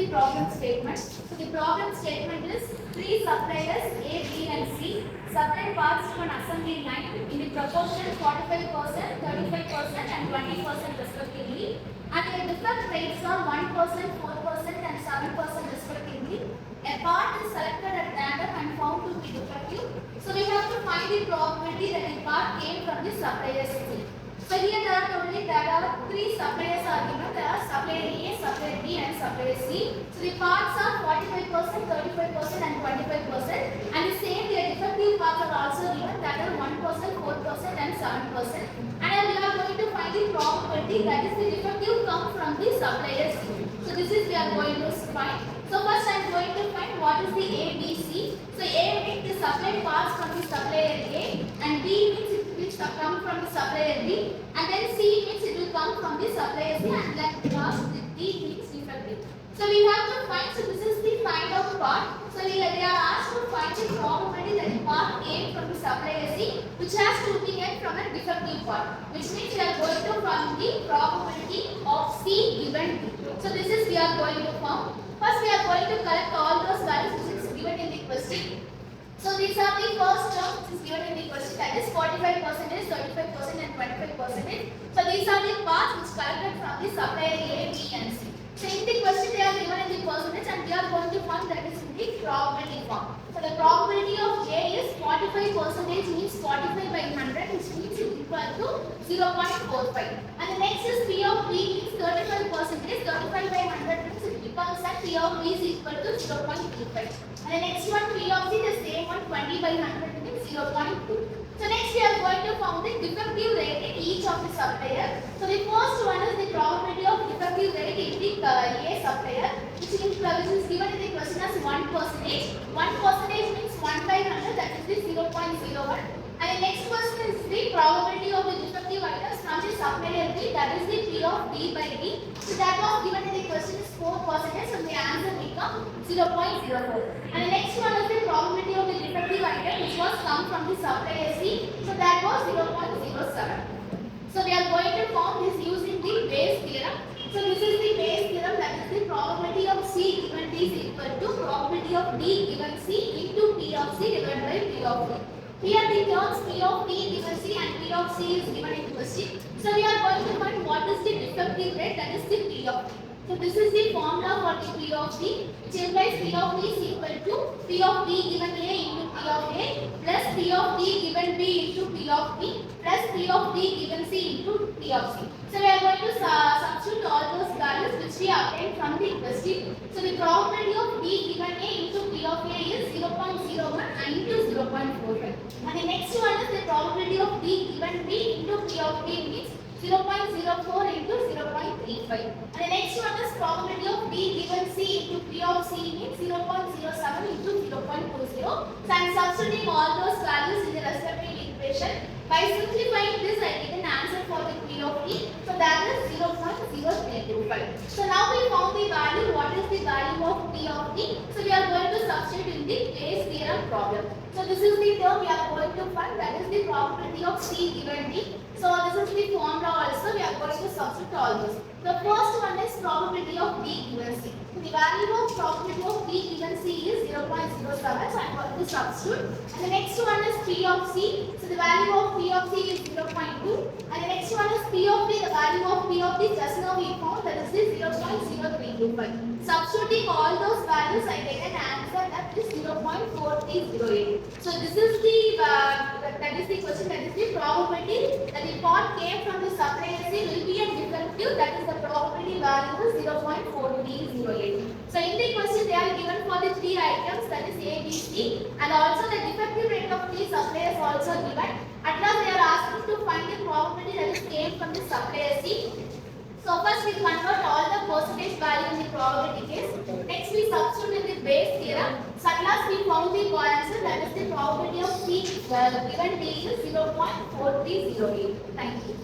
the problem statement. So the problem statement is three suppliers A, B and C supply parts to an assembly line in the proportion 45%, 35% and 20% respectively, and their different rates are 1%, 4% and 7% respectively. A part is selected at random and found to be defective. So we have to find the probability that the part came from the supplier C. So here there are three suppliers are given. There are supplier A, supplier B and supplier C. So the parts are 45%, 35% and 25%. And the same their defective parts are also given. That are 1%, 4% and 7%. And we are going to find the probability that is the defective come from the supplier C. So this is we are going to find. So first I am going to find what is the A, B, C. So A means the supplied parts from the supplier A, and B means it will come from the supplier B, and then C means it will come from the supplier C, and then last the D means defective. So we have to find, so this is the kind of part. So we are asked to find the probability that the part came from the supplier C, which has to be get from a defective part, which means we are going to find the probability of C given D. So this is we are going to find. First we are going to collect all those values which is given in the question. So these are the first term which is given in the question, that is 45%, 35% and 25%. So these are the parts which collected from the supplier A, B and C. So in the question they are given in the percentage, and we are going to find that is in the probability form. So the probability of A is 45% means 45 by 100, which means equal to 0.45. And the next is P of B means 35%, 35 by 100 means it becomes that P of B is equal to 0.25. And the next one P of C, the same one, 20 by 100 means 0.2. So next we are going to find the defective rate in each of the supplier. So the first one is the probability of defective rate in the A supplier, which is given in the question as 1%. 1% means 1 by 100, that is the 0.01. And the next question is the probability of the defective items from the supplier B, that is the P of B by D. So that was given in the question is 4%, so the answer becomes 0.04. And the next one is the probability of the defective item which was come from the supplier C, so that was 0.07. So we are going to form this using the Bayes theorem. So this is the Bayes theorem, that is the probability of C given D is equal to probability of D given C into P of C divided by P of D. Here the terms P of D given C and P of C is given in question. So we are going to find what is the defective rate, that is the P of D. So this is the formula for the P of D, which implies P of D is equal to P of D given A into P of A plus P of D given B into P of B plus P of D given C into P of C. So we are going to substitute all those values which we obtained from the question. So the probability of D given A into P of A is 0.01 and into 0.45. And the next one is the probability of D given B into P of B means 0.04 into 0.35. And the next one is probability of D given C into P of C means 0.07 into 0.20. So I am substituting all those values in the respective equation. By simplifying this, I get an answer for the P of E. So that is 0.0325. So now we found the value. What is the value of P of E? So we are going to substitute in the Bayes theorem problem. So this is the term we are going to find, that is the probability of C given D. So this is the formula also, we are going to substitute all this. The first one is probability of D given C. So the value of probability of D given C is 0.07, so I am going to substitute. And the next one is P of C. So the value of P of C is 0.2. And the next one is P of D. The value of P of D just now we found, that is the 0.0325. Substituting all those values, I get an answer that is 0.4308. So this is the that is the question, that is the probability that the part came from the supplier C will be a defective, that is the probability value is 0.4308. So in the question they are given for the three items, that is A, B, C, and also the defective rate of three suppliers also given. At last they are asking to find the probability that is came from the supplier C. So first we convert all the percentage value in the probability case. Next we substitute in the Bayes theorem. So at last we found the answer, that is the probability of C given D is 0.4308. Thank you.